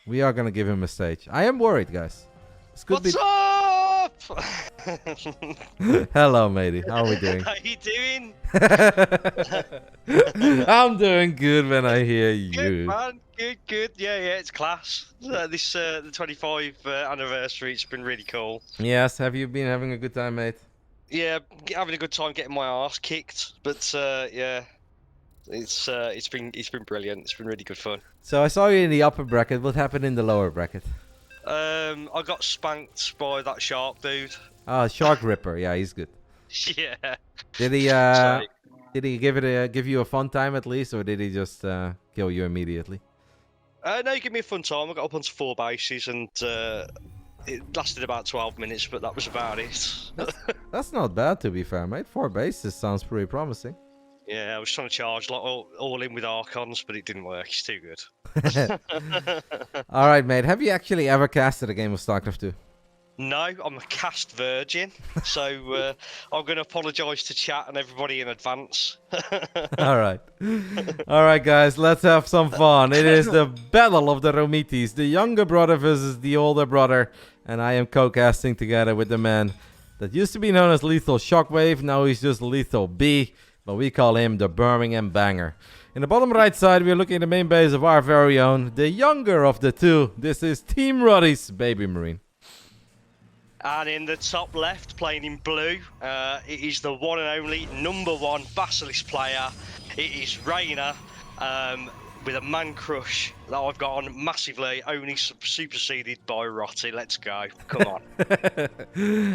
We are gonna give him a stage. I am worried, guys. This could What's up? Hello, matey. How are we doing? How you doing? I'm doing good when I hear you. Good, man. Good. Yeah, it's class. This the 25th anniversary. It's been really cool. Yes. Have you been having a good time, mate? Yeah, having a good time getting my ass kicked. But yeah, it's been brilliant. It's been really good fun. So I saw you in the upper bracket. What happened in the lower bracket? I got spanked by that shark dude. Oh, Shark Ripper. Yeah, he's good. Yeah. Did he? So, Did he give you a fun time at least, or did he just kill you immediately? no, he gave me a fun time. I got up onto 4 bases and it lasted about 12 minutes, but that was about it. That's not bad, to be fair, mate. 4 bases sounds pretty promising. Yeah, I was trying to charge like all in with Archons, but it didn't work. It's too good. All right, mate. Have you actually ever casted a game of StarCraft 2? No, I'm a cast virgin, so I'm going to apologise to chat and everybody in advance. All right. All right, guys. Let's have some fun. It is the battle of the Romitis, the younger brother versus the older brother, and I am co-casting together with the man that used to be known as Lethal Shockwave. Now he's just Lethal B, but we call him the Birmingham Banger. In the bottom right side, we're looking at the main base of our very own, the younger of the two. This is Team Roddy's BabyMarine. And in the top left, playing in blue, it is the one and only #1 Basilisk player. It is Reynor, with a man crush that I've got on massively, only superseded by Rotti. Let's go. Come on.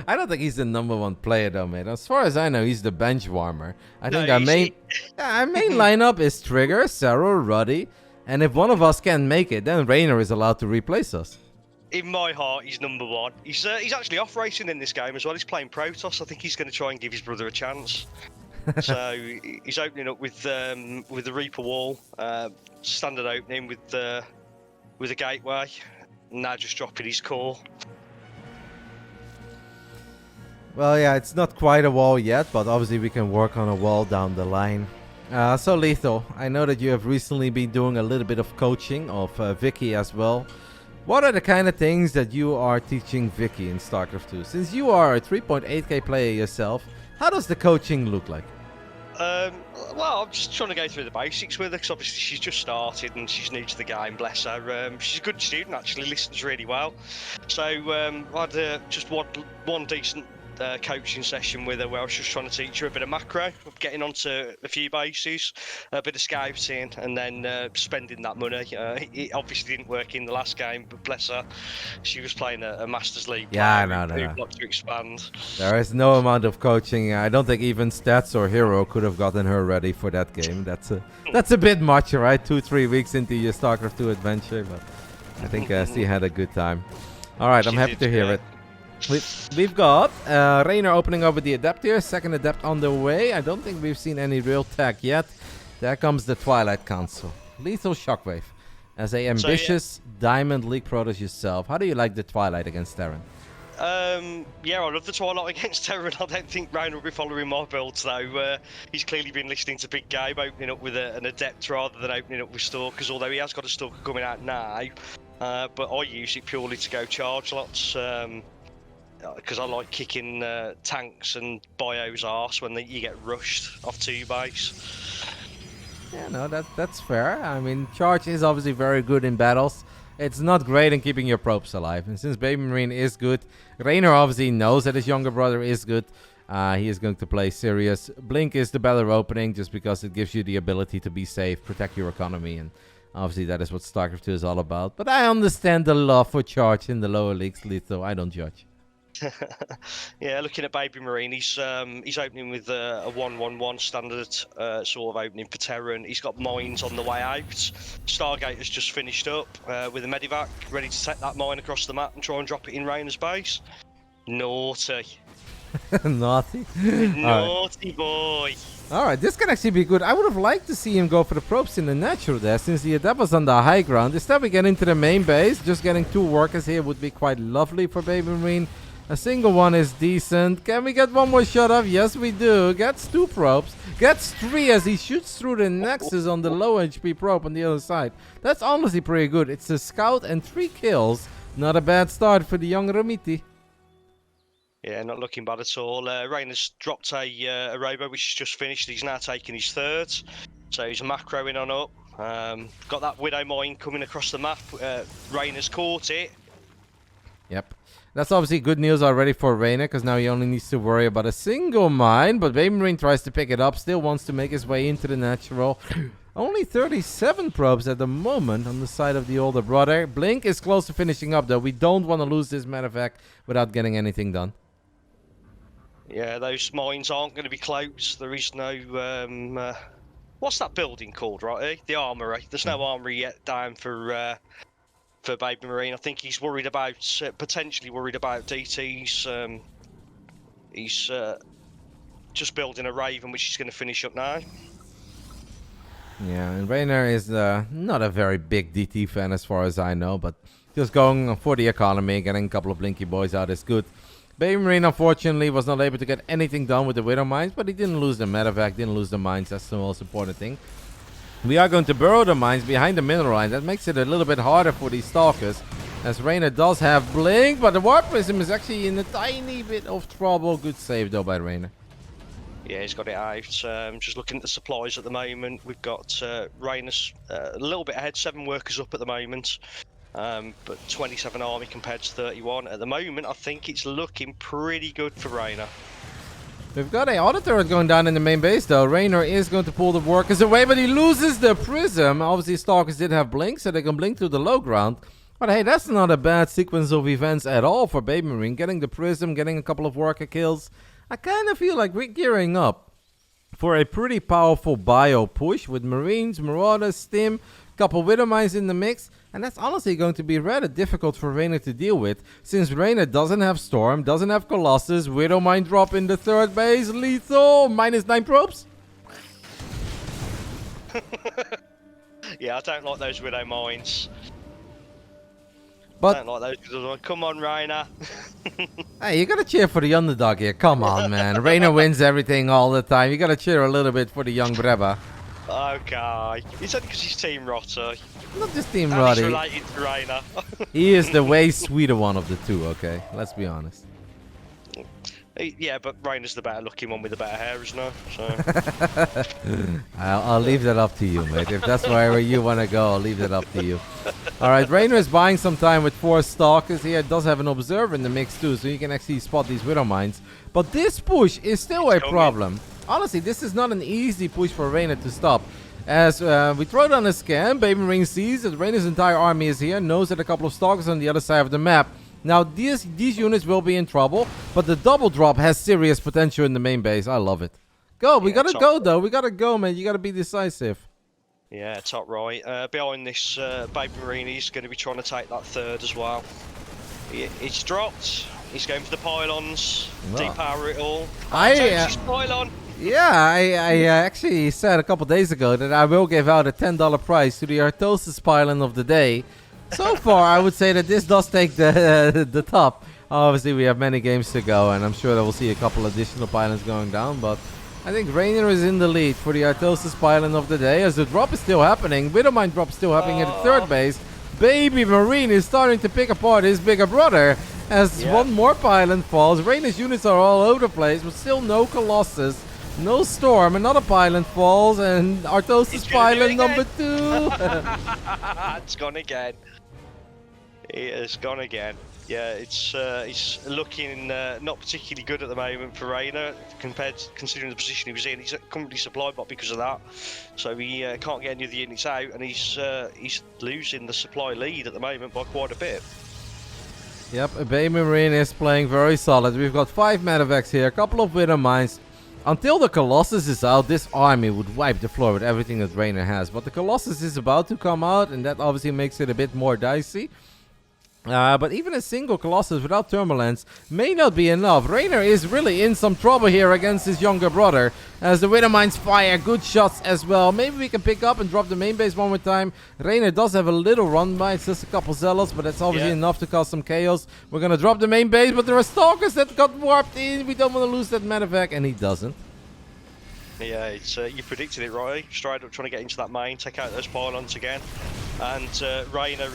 I don't think he's the #1 player though, mate. As far as I know, he's the bench warmer. I think our main lineup is Trigger, Sarah, Roddy, and if one of us can't make it, then Reynor is allowed to replace us. In my heart, he's #1. He's actually off racing in this game as well. He's playing Protoss. I think he's going to try and give his brother a chance. So he's opening up with the Reaper Wall, standard opening with a gateway. Now just dropping his core. Well, yeah, it's not quite a wall yet, but obviously we can work on a wall down the line. So Lethal, I know that you have recently been doing a little bit of coaching of Vicky as well. What are the kind of things that you are teaching Vicky in StarCraft 2? Since you are a 3.8k player yourself, how does the coaching look like? Well, I'm just trying to go through the basics with her, because obviously she's just started and she's new to the game, bless her. She's a good student, actually, listens really well. So I had just one decent coaching session with her where I was just trying to teach her a bit of macro, getting onto a few bases, a bit of scouting, and then spending that money. It obviously didn't work in the last game, but bless her, she was playing a Masters League. Yeah, no. To expand. There is no amount of coaching. I don't think even Stats or Hero could have gotten her ready for that game. That's a bit much, right? 2-3 weeks into your StarCraft 2 adventure, but I think she had a good time. All right, I'm happy to hear it. We've got Reynor opening up with the Adept here. Second Adept on the way. I don't think we've seen any real tech yet. There comes the Twilight Council. Lethal Shockwave. As a ambitious Diamond League Protoss yourself, how do you like the Twilight against Terran? Yeah, I love the Twilight against Terran. I don't think Reynor will be following my builds though. He's clearly been listening to Big Game, opening up with an Adept rather than opening up with Stalkers, although he has got a Stalker coming out now. But I use it purely to go charge lots. Because I like kicking tanks and bios arse when you get rushed off 2 base. Yeah, no, that's fair. I mean, charge is obviously very good in battles. It's not great in keeping your probes alive. And since BabyMarine is good, Reynor obviously knows that his younger brother is good. He is going to play serious. Blink is the better opening just because it gives you the ability to be safe, protect your economy, and obviously that is what StarCraft 2 is all about. But I understand the love for charge in the lower leagues, Lethal. I don't judge. Yeah, looking at BabyMarine, he's opening with a 1-1-1 standard sort of opening for Terran. He's got mines on the way out. Stargate has just finished up with a medivac, ready to take that mine across the map and try and drop it in Reynor's base. Naughty. Naughty? Naughty boy. Alright, this can actually be good. I would have liked to see him go for the probes in the natural there, since the Adept was on the high ground. Instead we get into the main base, just getting 2 workers here would be quite lovely for BabyMarine. A single one is decent. Can we get one more shot off? Yes, we do. Gets 2 probes. Gets 3 as he shoots through the nexus on the low HP probe on the other side. That's honestly pretty good. It's a scout and 3 kills. Not a bad start for the young Ramiti. Yeah, not looking bad at all. Reynor's dropped a robo, which he's just finished. He's now taking his 3rd. So he's macroing on up. Got that Widow Mine coming across the map. Reynor's caught it. Yep. That's obviously good news already for Reynor, because now he only needs to worry about a single mine. But BabyMarine tries to pick it up, still wants to make his way into the natural. Only 37 probes at the moment on the side of the older brother. Blink is close to finishing up, though. We don't want to lose this medevac without getting anything done. Yeah, those mines aren't going to be close. There is no... what's that building called, right? The armory. There's no armory yet down for BabyMarine. I think he's worried about, potentially worried about DTs. He's just building a Raven, which he's going to finish up now. Yeah, and Reynor is not a very big DT fan as far as I know, but just going for the economy, getting a couple of Blinky boys out is good. BabyMarine, unfortunately, was not able to get anything done with the Widow Mines, but he didn't lose the medevac, didn't lose the mines. That's the most important thing. We are going to burrow the mines behind the mineral line. That makes it a little bit harder for these stalkers, as Reynor does have Blink, but the Warp Prism is actually in a tiny bit of trouble. Good save, though, by Reynor. Yeah, he's got it out. Just looking at the supplies at the moment. We've got Reynor's a little bit ahead, 7 workers up at the moment. But 27 army compared to 31. At the moment, I think it's looking pretty good for Reynor. We've got a auto turret going down in the main base, though. Reynor is going to pull the workers away, but he loses the prism. Obviously, stalkers did have blink, so they can blink through the low ground. But hey, that's not a bad sequence of events at all for BabyMarine. Getting the prism, getting a couple of worker kills. I kind of feel like we're gearing up for a pretty powerful bio push with Marines, Marauders, Stim, couple Widow Mines in the mix. And that's honestly going to be rather difficult for Reynor to deal with, since Reynor doesn't have Storm, doesn't have Colossus, Widow Mine drop in the 3rd base, lethal, -9 probes. Yeah, I don't like those Widow Mines. But I don't like those. Come on, Reynor. hey, you gotta cheer for the underdog here. Come on, man. Reynor wins everything all the time. You gotta cheer a little bit for the young Breba. Okay. It's only because he's Team Rotter. Not just Team He's Roddy. related to Reynor. He is the way sweeter one of the two, okay? Let's be honest. Yeah, but Reynor's the better looking one with the better hair, isn't he? So. I'll leave that up to you, mate. If that's where you want to go, I'll leave that up to you. Alright, Reynor is buying some time with 4 stalkers here. Does have an observer in the mix too, so you can actually spot these Widow Mines. But this push is still a problem. Honestly, this is not an easy push for Reynor to stop. As we throw down a scan, BabyMarine sees that Reynor's entire army is here, knows that a couple of stalkers on the other side of the map. Now, these units will be in trouble, but the double drop has serious potential in the main base. I love it. Go, we gotta go, though. We gotta go, man. You gotta be decisive. Yeah, top right. Behind this BabyMarine, he's going to be trying to take that 3rd as well. It's dropped. He's going for the pylons. Depower it all. His pylon. Yeah, I actually said a couple days ago that I will give out a $10 prize to the Artosis pylon of the day. So far, I would say that this does take the top. Obviously, we have many games to go, and I'm sure that we'll see a couple additional pylons going down. But I think Reynor is in the lead for the Artosis pylon of the day, as the drop is still happening. Widow Mine drop still happening at the 3rd base. BabyMarine is starting to pick apart his bigger brother, as one more pylon falls. Reynor's units are all over the place, but still no Colossus. No Storm, another pylon falls, and Artosis pylon number 2. It's gone again. It has gone again. Yeah, it's looking not particularly good at the moment for Reynor, considering the position he was in. He's currently supply bot because of that, so he can't get any of the units out, and he's losing the supply lead at the moment by quite a bit. Yep, BabyMarine is playing very solid. We've got 5 medevacs here, a couple of Widow Mines. Until the Colossus is out, this army would wipe the floor with everything that Reynor has. But the Colossus is about to come out, and that obviously makes it a bit more dicey. But even a single Colossus without Turbulence may not be enough. Reynor is really in some trouble here against his younger brother, as the Widowmines fire good shots as well. Maybe we can pick up and drop the main base one more time. Reynor does have a little run by. It's just a couple Zealots, but that's obviously enough to cause some chaos. We're going to drop the main base, but there are Stalkers that got warped in. We don't want to lose that medevac, and he doesn't. Yeah, it's you predicted it right. Straight up trying to get into that main, take out those pylons again. And Reynor,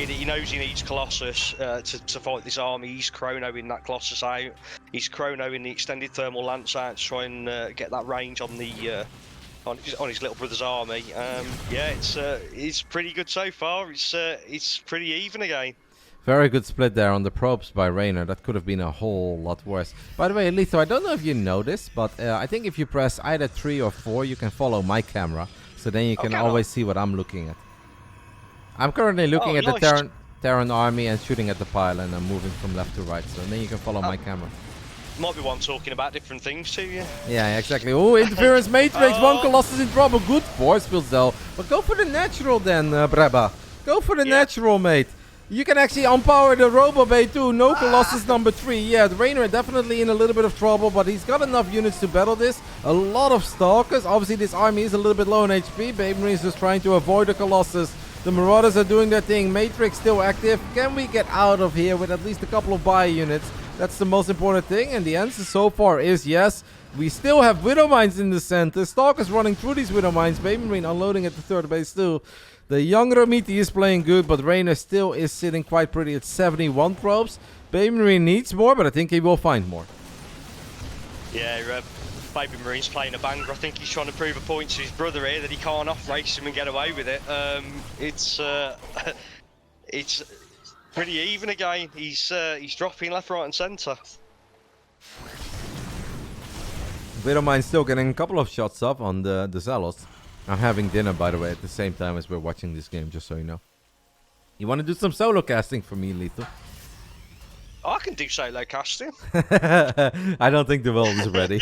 he knows he needs Colossus to fight this army. He's chronoing that Colossus out. He's chronoing the extended thermal lance out to try and get that range on the on his little brother's army. Yeah, it's pretty good so far. It's pretty even again. Very good split there on the probes by Reynor. That could have been a whole lot worse. By the way, Lethal, I don't know if you know this, but I think if you press either 3 or 4, you can follow my camera. So then you can always see what I'm looking at. I'm currently looking at the Terran army and shooting at the pylon and moving from left to right. So then you can follow my camera. Might be one talking about different things to you. Yeah, exactly. Oh, interference matrix. One Colossus in trouble. Good force field though. But go for the natural then, Breba. Go for the natural, mate. You can actually unpower the Robo Bay too. No Colossus number 3. Yeah, the Reynor definitely in a little bit of trouble, but he's got enough units to battle this. A lot of Stalkers. Obviously, this army is a little bit low on HP. BabyMarine is just trying to avoid the Colossus. The Marauders are doing their thing. Matrix still active. Can we get out of here with at least a couple of buy units? That's the most important thing. And the answer so far is yes. We still have Widowmines in the center. Stalkers running through these Widowmines. BabyMarine unloading at the third base too. The young Romiti is playing good, but Reynor still is sitting quite pretty at 71 probes. BabyMarine needs more, but I think he will find more. Yeah, BabyMarine's playing a banger. I think he's trying to prove a point to his brother here that he can't off-race him and get away with it. It's pretty even again. He's dropping left, right and centre. Widowmine still getting a couple of shots up on the Zealots. I'm having dinner, by the way, at the same time as we're watching this game, just so you know. You want to do some solo casting for me, Lethal? I can do solo casting. I don't think the world is ready.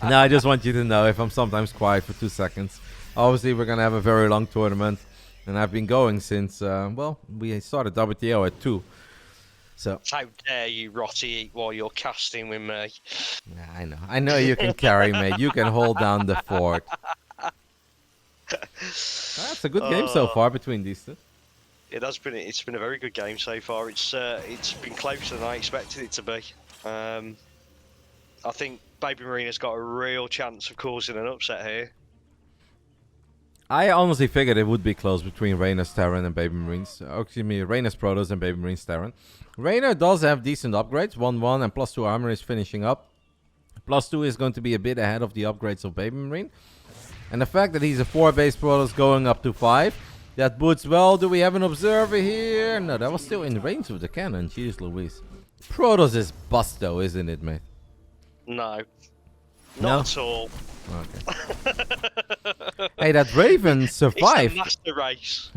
No, I just want you to know if I'm sometimes quiet for 2 seconds. Obviously, we're going to have a very long tournament. And I've been going since, well, we started WTO at 2. So how dare you, Rotty, eat while you're casting with me? Yeah, I know you can carry, mate. You can hold down the fort. That's a good game so far between these two. It's been a very good game so far. It's been closer than I expected it to be. I think BabyMarine has got a real chance of causing an upset here. I honestly figured it would be close between Reynor's Terran and BabyMarine's. Excuse me, Reynor's Protoss and BabyMarine's Terran. Reynor does have decent upgrades. 1-1 and +2 armor is finishing up. +2 is going to be a bit ahead of the upgrades of BabyMarine. And the fact that he's a 4-base Protoss going up to 5. That boots well. Do we have an observer here? No, that was still in range of the cannon. Jeez Louise. Protoss is bust though, isn't it, mate? No. Not at all. Okay. Hey, that Raven survived. It's a master race.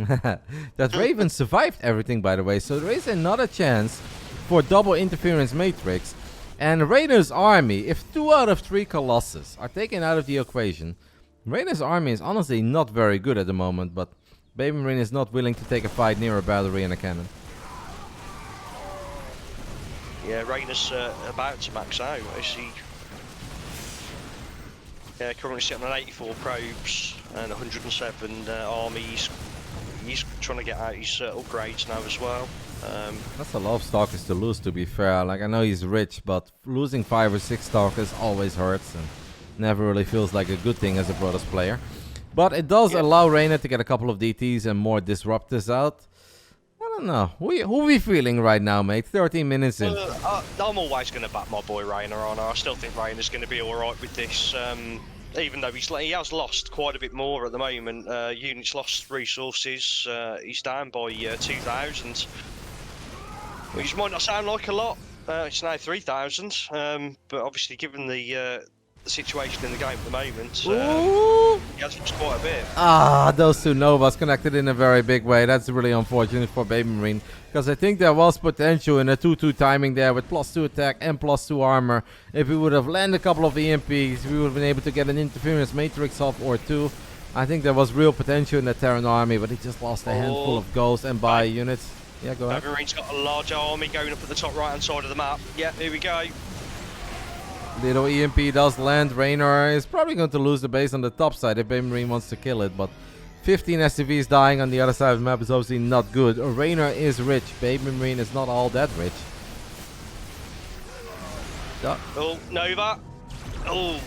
That Raven survived everything, by the way. So there is another chance for double interference matrix. And Reynor's army, if 2 out of 3 Colossus are taken out of the equation, Reynor's army is honestly not very good at the moment, but BabyMarine is not willing to take a fight near a battery and a cannon. Yeah, Reynor's about to max out. I see. Yeah, currently sitting on 84 probes and 107 armies. He's trying to get out his upgrades now as well. That's a lot of Stalkers to lose, to be fair. Like, I know he's rich, but losing 5 or 6 Stalkers always hurts and never really feels like a good thing as a Protoss player. But it does allow Reynor to get a couple of DTs and more disruptors out. I don't know. Who are we feeling right now, mate? 13 minutes in. I'm always going to back my boy Reynor on. I still think Reynor's going to be alright with this. Even though he has lost quite a bit more at the moment. Units lost resources. He's down by 2,000. Which might not sound like a lot. It's now 3,000. But obviously, given the situation in the game at the moment, he has lost quite a bit. Ah, those 2 Novas connected in a very big way. That's really unfortunate for BabyMarine, because I think there was potential in a 2-2 timing there with +2 attack and +2 armor. If we would have landed a couple of EMPs, we would have been able to get an interference matrix off or 2. I think there was real potential in the Terran army, but he just lost a handful of goals and by units. Yeah, go ahead. BabyMarine's got a large army going up at the top right-hand side of the map. Yeah, here we go. Little EMP does land. Reynor is probably going to lose the base on the top side if BabyMarine wants to kill it, but 15 SCVs dying on the other side of the map is obviously not good. Reynor is rich. BabyMarine is not all that rich. Oh, Nova. Oh,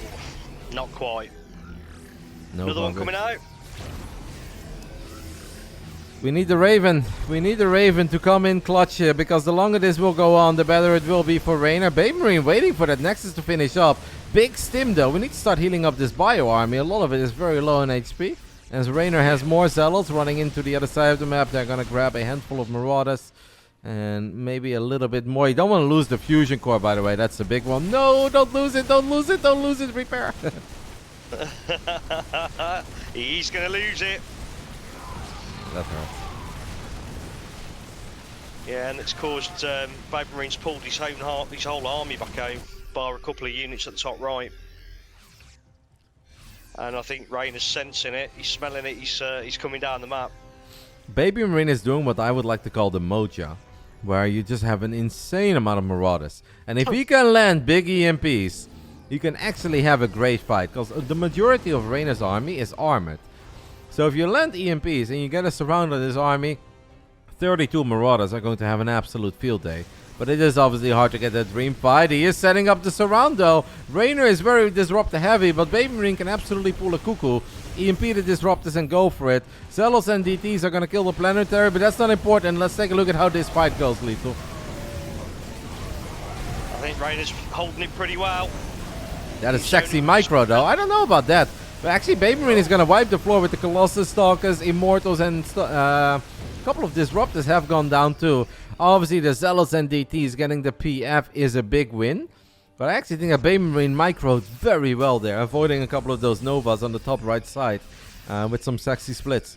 not quite. Another one coming out. We need the Raven. We need the Raven to come in clutch here, because the longer this will go on, the better it will be for Reynor. BabyMarine waiting for that Nexus to finish up. Big stim though. We need to start healing up this bio army. A lot of it is very low in HP. As Reynor has more Zealots running into the other side of the map, they're going to grab a handful of Marauders. And maybe a little bit more. You don't want to lose the Fusion Core, by the way. That's the big one. No, don't lose it. Don't lose it. Don't lose it. Repair. He's going to lose it. That hurts. Yeah, and it's caused BabyMarine's pulled his whole army back home, bar a couple of units at the top right. And I think Reynor's sensing it. He's smelling it. He's coming down the map. BabyMarine is doing what I would like to call the Moja, where you just have an insane amount of Marauders. And if he can land big EMPs, you can actually have a great fight, because the majority of Reynor's army is armored. So if you land EMPs and you get a surround on this army, 32 Marauders are going to have an absolute field day. But it is obviously hard to get that dream fight. He is setting up the surround though. Reynor is very disruptor heavy, but BabyMarine can absolutely pull a CuKu. EMP the disruptors and go for it. Zealots and DTs are going to kill the planetary, but that's not important. Let's take a look at how this fight goes, Lethal. I think Reynor's holding it pretty well. That is sexy micro though. I don't know about that. But actually BabyMarine is going to wipe the floor with the Colossus, Stalkers, Immortals, and a couple of Disruptors have gone down too. Obviously the Zealots and DTs getting the PF is a big win. But I actually think that BabyMarine microed very well there, avoiding a couple of those Novas on the top right side with some sexy splits.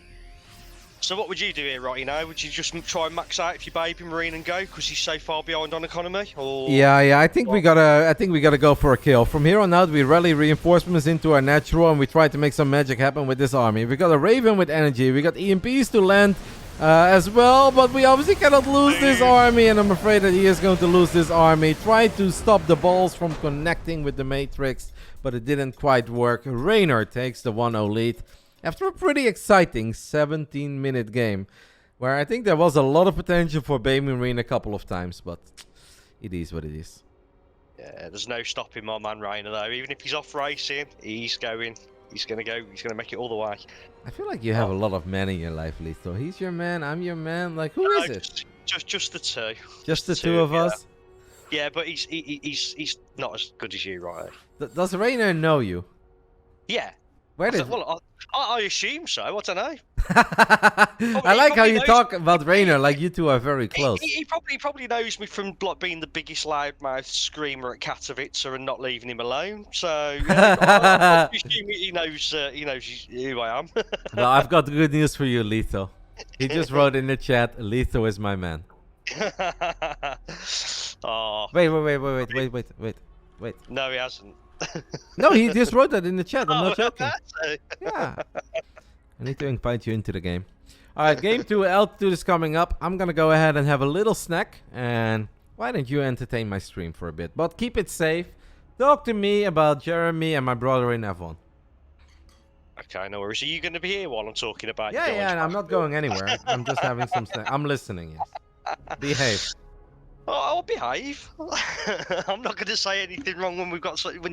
So what would you do here, right? You know, would you just try and max out if you BabyMarine and go because he's so far behind on economy? Or yeah. I think we gotta go for a kill. From here on out, we rally reinforcements into our natural, and we try to make some magic happen with this army. We got a Raven with energy. We got EMPs to land as well, but we obviously cannot lose this army, and I'm afraid that he is going to lose this army. Tried to stop the balls from connecting with the Matrix, but it didn't quite work. Reynor takes the 1-0 lead after a pretty exciting 17-minute game, where I think there was a lot of potential for BabyMarine a couple of times, but it is what it is. Yeah, there's no stopping my man Reynor though. Even if he's off racing, he's going. He's gonna go. He's gonna make it all the way. I feel like you have a lot of men in your life, Lethal. He's your man. I'm your man. Like, who is it? Just the two. Just the two of us. Yeah, but he's not as good as you, right? Does Reynor know you? Yeah. Where did? Well, I assume so. I don't know. I like how you talk about Reynor like you two are very close. He probably knows me from being the biggest loudmouth screamer at Katowice and not leaving him alone. So I assume he knows who I am. Well, I've got good news for you, Lethal. He just wrote in the chat, "Lethal is my man." Oh. Wait. No, he hasn't. No, he just wrote that in the chat. I'm not joking. Yeah. I need to invite you into the game. Alright, game 2, Altitude is coming up. I'm gonna go ahead and have a little snack. And why don't you entertain my stream for a bit? But keep it safe. Talk to me about Jeremy and my brother in F1. Okay, no worries. Are you going to be here while I'm talking about Yeah, and I'm not going anywhere. I'm just having some snack. I'm listening, yes. Behave. Oh, I'll behave. I'm not going to say anything wrong when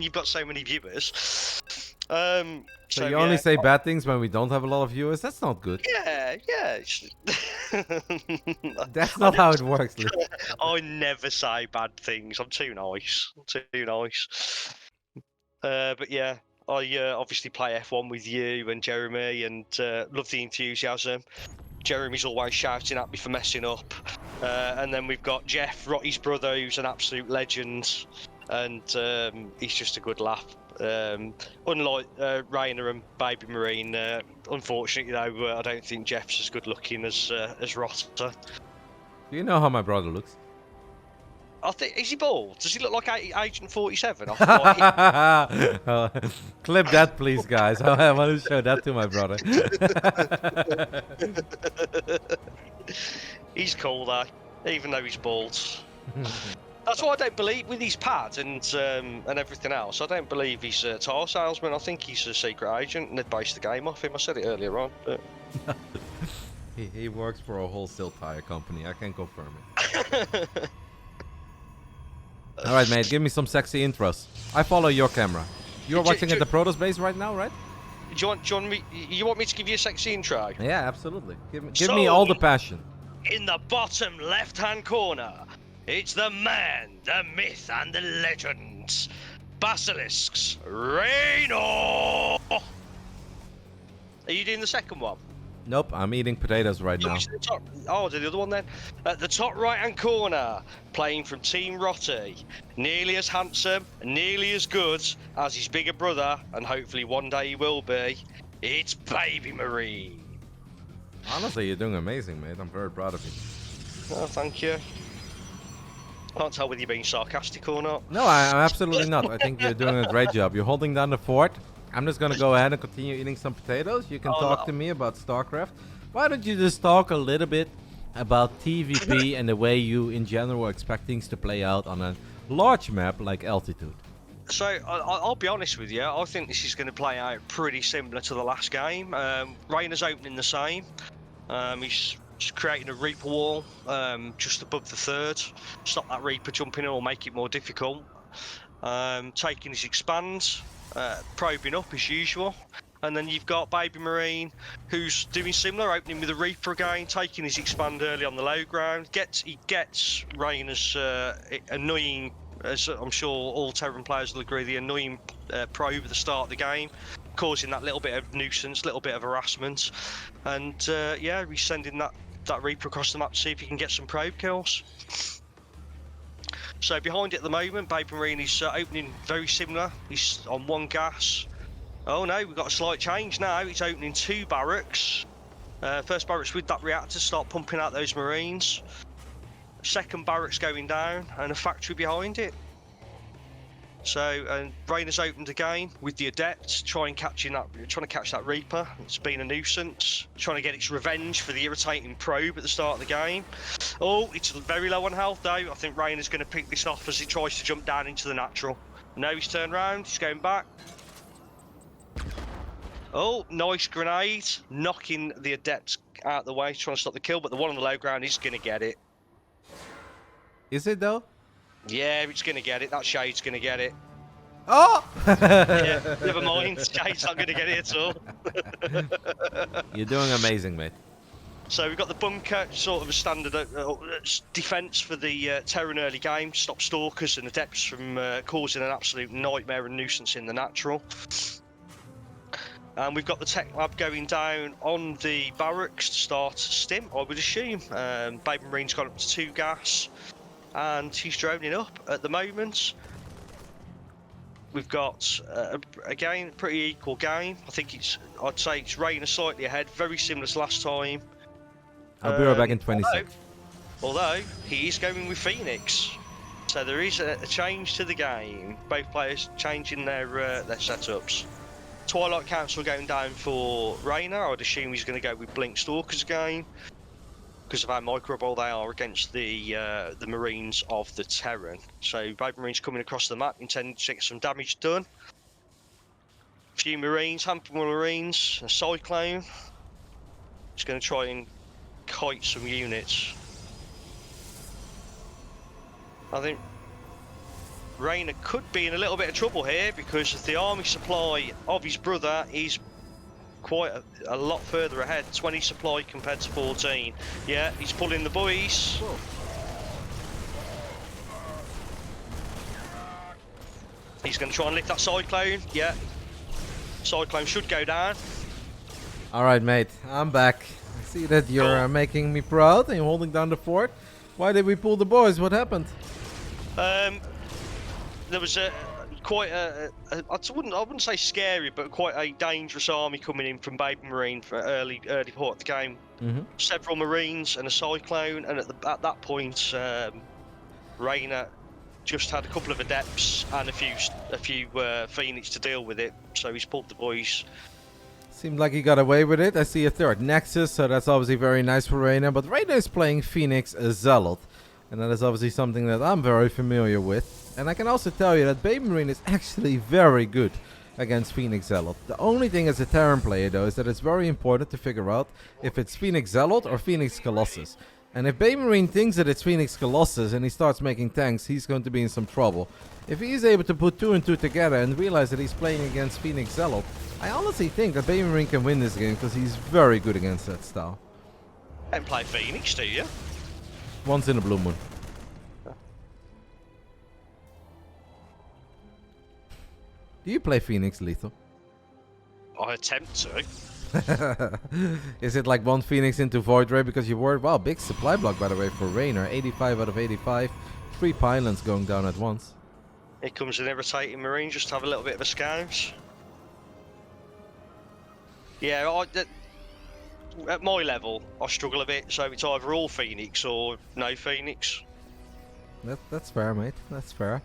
you've got so many viewers. So you only say bad things when we don't have a lot of viewers? That's not good. Yeah. That's not how it works, Lee. I never say bad things. I'm too nice. But yeah, I obviously play F1 with you and Jeremy, and love the enthusiasm. Jeremy's always shouting at me for messing up. And then we've got Jeff, Rotty's brother, who's an absolute legend. And he's just a good laugh. Unlike Reynor and BabyMarine, unfortunately though, I don't think Jeff's as good looking as Rotter. Do you know how my brother looks? I think, is he bald? Does he look like Agent 47? I thought Oh, clip that, please, guys. I want to show that to my brother. he's cool though, even though he's bald. That's why I don't believe with his pad and everything else. I don't believe he's a tire salesman. I think he's a secret agent, and they based the game off him. I said it earlier on. But... he works for a wholesale tire company. I can confirm it. All right, mate. Give me some sexy intros. I follow your camera. You're watching at the Protoss base right now, right? Do you want me to give you a sexy intro? Yeah, absolutely. Give me all the passion. In the bottom left-hand corner, it's the man, the myth, and the legend, Basilisk's Reynor. Are you doing the second one? Nope, I'm eating potatoes right now. Oh, the other one then. At the top right-hand corner, playing from Team Rotti, nearly as handsome, nearly as good as his bigger brother, and hopefully one day he will be. It's BabyMarine. Honestly, you're doing amazing, mate. I'm very proud of you. Oh, thank you. Can't tell whether you're being sarcastic or not. No, I'm absolutely not. I think you're doing a great job. You're holding down the fort. I'm just gonna go ahead and continue eating some potatoes. You can talk to me about StarCraft. Why don't you just talk a little bit about TVP and the way you, in general, expect things to play out on a large map like Altitude? So, I'll be honest with you. I think this is going to play out pretty similar to the last game. Reynor's opening the same. He's just creating a Reaper wall just above the third. Stop that Reaper jumping in or make it more difficult. Taking his expands. Probing up as usual, and then you've got BabyMarine, who's doing similar, opening with a Reaper again, taking his expand early on the low ground. He gets Reynor's annoying, as I'm sure all Terran players will agree, the annoying probe at the start of the game, causing that little bit of nuisance, little bit of harassment, and yeah, he's sending that Reaper across the map to see if he can get some probe kills. So behind it at the moment, BabyMarine is opening very similar. He's on one gas. Oh no, we've got a slight change now. He's opening two barracks. First barracks with that reactor, start pumping out those Marines. Second barracks going down, and a factory behind it. So, Reynor's opened again with the Adept, trying to catch that Reaper. It's been a nuisance, trying to get its revenge for the irritating probe at the start of the game. Oh, it's very low on health though. I think Reynor's going to pick this off as he tries to jump down into the natural. No, he's turned around, he's going back. Oh, nice grenade, knocking the Adept out of the way, trying to stop the kill, but the one on the low ground is going to get it. Is it though? Yeah, it's going to get it. That Shade's going to get it. Oh! Yeah, never mind. Shade's not going to get it at all. You're doing amazing, mate. So we've got the bunker, sort of a standard defence for the Terran early game, stop stalkers and adepts from causing an absolute nightmare and nuisance in the natural. And we've got the tech lab going down on the barracks to start stim, I would assume. BabyMarine's got up to 2 gas. And he's droning up at the moment. We've got again pretty equal game. I think I'd say it's Reynor slightly ahead, very similar to last time. I'll be right back in 20 seconds. Although he is going with Phoenix, so there is a change to the game. Both players changing their setups. Twilight Council going down for Reynor. I'd assume he's going to go with Blink Stalkers again, because of how microball they are against the Marines of the Terran. So BabyMarine's coming across the map, intending to get some damage done. A few Marines, handful of Marines, a Cyclone. He's going to try and kite some units. I think Reynor could be in a little bit of trouble here because the army supply of his brother is quite a lot further ahead, 20 supply compared to 14. Yeah, he's pulling the boys. Whoa. He's going to try and lift that Cyclone. Yeah, Cyclone should go down. All right, mate, I'm back. I see that you're making me proud and you're holding down the fort. Why did we pull the boys? What happened? There was quite I wouldn't say scary, but quite a dangerous army coming in from BabyMarine for early part of the game. Several Marines and a Cyclone, and at that point, Reynor just had a couple of adepts and a few Phoenix to deal with it, so he's pulled the boys. Seemed like he got away with it. I see a third Nexus, so that's obviously very nice for Reynor. But Reynor is playing Phoenix Zealot, and that is obviously something that I'm very familiar with. And I can also tell you that BabyMarine is actually very good against Phoenix Zealot. The only thing as a Terran player, though, is that it's very important to figure out if it's Phoenix Zealot or Phoenix Colossus. And if BabyMarine thinks that it's Phoenix Colossus and he starts making tanks, he's going to be in some trouble. If he is able to put 2 and 2 together and realize that he's playing against Phoenix Zealot, I honestly think that BabyMarine can win this game because he's very good against that style. Don't play Phoenix, do you? Once in a blue moon. Do you play Phoenix, Lethal? I attempt to. Is it like one Phoenix into Void Ray because you were... Wow, big supply block, by the way, for Reynor. 85 out of 85. 3 pylons going down at once. Here comes an irritating Marine just to have a little bit of a scouse. Yeah, at my level, I struggle a bit, so it's either all Phoenix or no Phoenix. That's fair, mate. That's fair.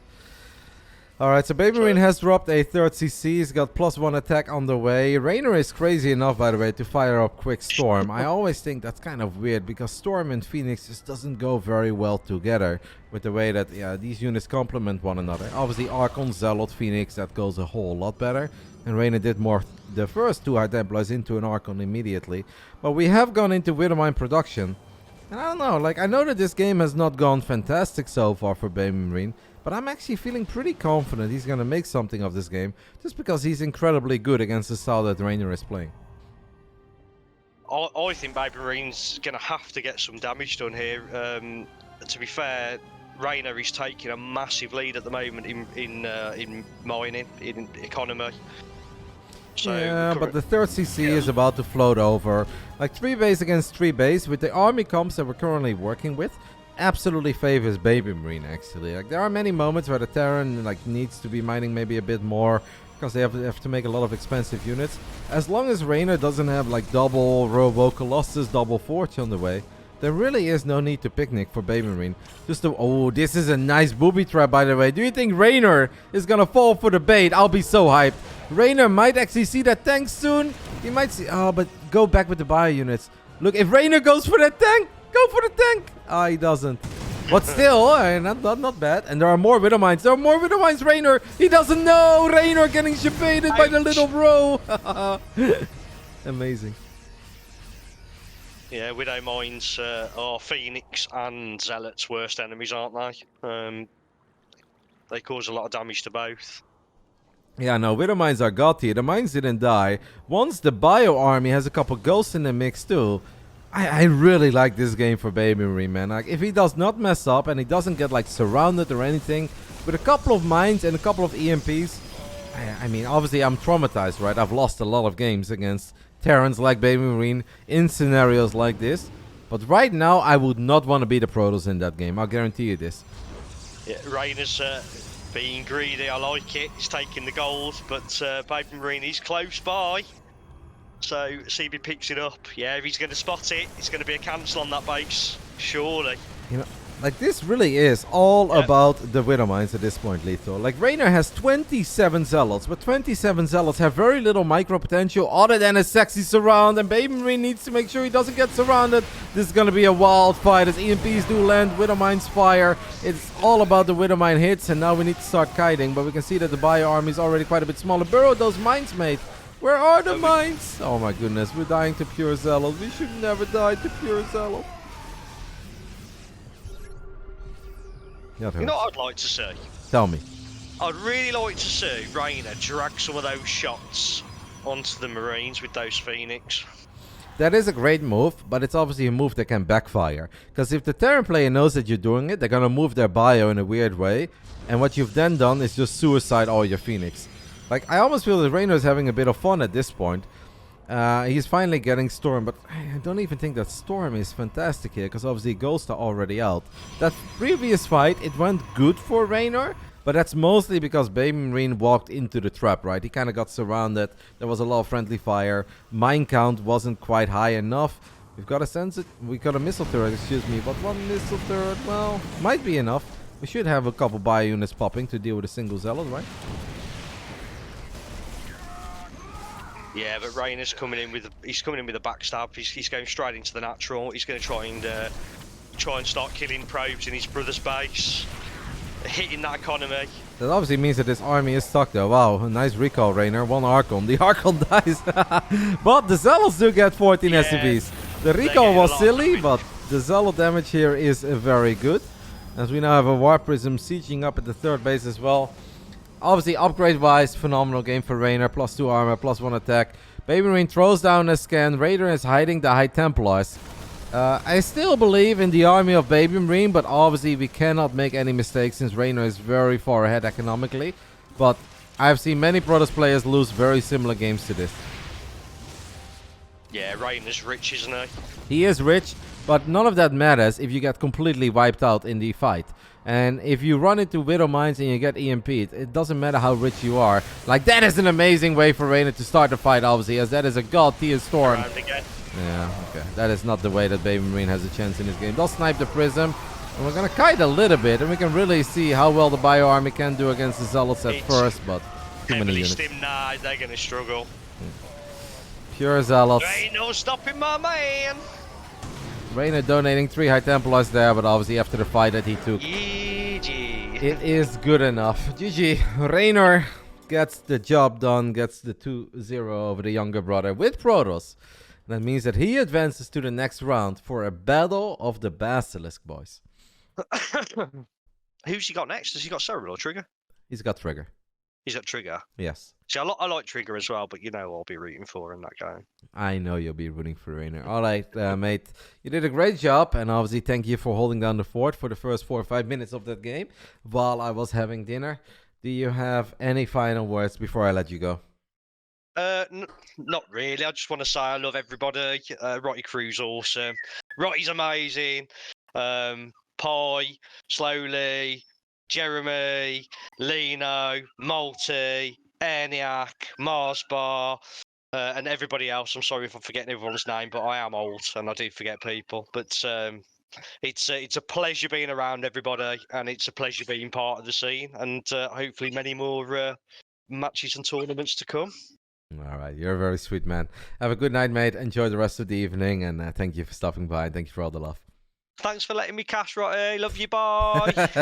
Alright, so BabyMarine has dropped a 3rd CC. He's got +1 attack on the way. Reynor is crazy enough, by the way, to fire up Quick Storm. I always think that's kind of weird because Storm and Phoenix just doesn't go very well together with the way that these units complement one another. Obviously, Archon, Zealot, Phoenix, that goes a whole lot better. And Reynor did more the first 2 High Templars into an Archon immediately. But we have gone into Widowmine production. And I don't know, like, I know that this game has not gone fantastic so far for BabyMarine, but I'm actually feeling pretty confident he's going to make something of this game, just because he's incredibly good against the style that Reynor is playing. I think BabyMarine's going to have to get some damage done here. To be fair, Reynor is taking a massive lead at the moment in mining, in economy. So yeah, but the 3rd CC is about to float over. Like 3 base against 3 base with the army comps that we're currently working with. Absolutely favors BabyMarine, actually. Like, there are many moments where the Terran needs to be mining maybe a bit more because they have to make a lot of expensive units. As long as Reynor doesn't have like double Robo Colossus, double Forge on the way, there really is no need to picnic for BabyMarine. Oh, this is a nice booby trap, by the way. Do you think Reynor is gonna fall for the bait? I'll be so hyped. Reynor might actually see that tank soon. He might see... Oh, but go back with the bio units. Look, if Reynor goes for that tank, go for the tank. Ah, he doesn't. But still, not bad. And there are more Widowmines. There are more Widowmines, Reynor. He doesn't know. Reynor getting shebaited by the little bro. Amazing. Yeah, Widowmines are Phoenix and Zealot's worst enemies, aren't they? They cause a lot of damage to both. Yeah, no, Widowmines are god tier. The mines didn't die. Once the bio army has a couple ghosts in the mix too, I really like this game for BabyMarine, man. Like, if he does not mess up and he doesn't get like surrounded or anything, with a couple of mines and a couple of EMPs, I mean, obviously I'm traumatized, right? I've lost a lot of games against Terrans like BabyMarine in scenarios like this. But right now, I would not want to be the Protoss in that game. I'll guarantee you this. Yeah, Reynor's being greedy, I like it. He's taking the gold, but BabyMarine is close by. So CB picks it up. Yeah, if he's going to spot it, it's going to be a cancel on that base, surely. You know, like, this really is all about the Widowmines at this point, Lethal. Like, Reynor has 27 Zealots, but 27 Zealots have very little micro potential other than a sexy surround, and BabyMarine needs to make sure he doesn't get surrounded. This is going to be a wild fight as EMPs do land, Widowmines fire. It's all about the Widowmine hits, and now we need to start kiting, but we can see that the bio army is already quite a bit smaller. Burrow those mines, mate. Where are the mines? Oh my goodness, we're dying to pure Zealot. We should never die to pure Zealot. You know what I'd like to see? Tell me. I'd really like to see Reynor drag some of those shots onto the Marines with those Phoenix. That is a great move, but it's obviously a move that can backfire. Because if the Terran player knows that you're doing it, they're going to move their bio in a weird way. And what you've then done is just suicide all your Phoenix. Like, I almost feel that Reynor is having a bit of fun at this point. He's finally getting Storm, but I don't even think that Storm is fantastic here, because obviously Ghosts are already out. That previous fight, it went good for Reynor, but that's mostly because BabyMarine walked into the trap, right? He kind of got surrounded. There was a lot of friendly fire. Mine count wasn't quite high enough. We've got a missile turret, excuse me, but one missile turret, well, might be enough. We should have a couple bio units popping to deal with a single zealot, right? Yeah, but Reynor's coming in with a backstab. He's going straight into the natural. He's going to try and start killing probes in his brother's base, hitting that economy. That obviously means that this army is stuck though. Wow, a nice recall, Reynor. 1 Archon. The Archon dies. But the Zealots do get 14 SCVs. The recall was silly, but the Zealot damage here is very good. As we now have a War Prism sieging up at the 3rd base as well. Obviously, upgrade-wise, phenomenal game for Reynor. +2 armor, +1 attack. BabyMarine throws down a scan. Raider is hiding the High Templars. I still believe in the army of BabyMarine, but obviously we cannot make any mistakes since Reynor is very far ahead economically. But I've seen many Protoss players lose very similar games to this. Yeah, Reynor's rich, isn't he? He is rich, but none of that matters if you get completely wiped out in the fight. And if you run into Widow Mines and you get EMP'd, it doesn't matter how rich you are. Like, that is an amazing way for Reynor to start the fight, obviously, as that is a god tier storm. Yeah, okay. That is not the way that BabyMarine has a chance in this game. They'll snipe the Prism. And we're going to kite a little bit, and we can really see how well the Bio Army can do against the Zealots at first, but too many units. They're going to struggle. Pure Zealots. Ain't no stopping my man. Reynor donating 3 High Templars there, but obviously after the fight that he took, GG. it is good enough. GG. Reynor gets the job done, gets the 2-0 over the younger brother with Protoss. That means that he advances to the next round for a battle of the Basilisk, boys. Who's he got next? Has he got Cyril or Trigger? He's got Trigger. He's got Trigger. Yes. See, I like Trigger as well, but you know I'll be rooting for him that game. I know you'll be rooting for Reynor. All right, mate. You did a great job, and obviously thank you for holding down the fort for the first 4 or 5 minutes of that game while I was having dinner. Do you have any final words before I let you go? Not really. I just want to say I love everybody. Rotty Crew's awesome. Rotty's amazing. Pie, Slowly, Jeremy, Lino, Multi, Airneach, Marsbar, and everybody else. I'm sorry if I'm forgetting everyone's name, but I am old and I do forget people. But it's a pleasure being around everybody, and it's a pleasure being part of the scene, and hopefully many more matches and tournaments to come. All right, you're a very sweet man. Have a good night, mate. Enjoy the rest of the evening, and thank you for stopping by, and thank you for all the love. Thanks for letting me cash, Rotty. Love you, bye.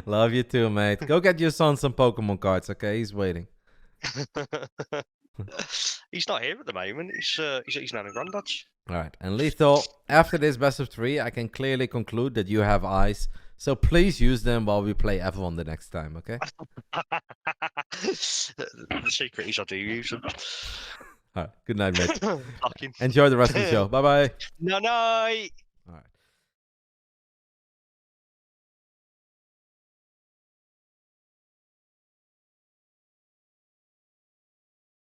Love you too, mate. Go get your son some Pokemon cards, okay? He's waiting. He's not here at the moment. He's not in Grandad's. All right, and Lethal, after this best of 3, I can clearly conclude that you have eyes. So please use them while we play F1 the next time, okay? The secret is I do use them. All right, good night, mate. Enjoy the rest of the show. Bye-bye. No, night.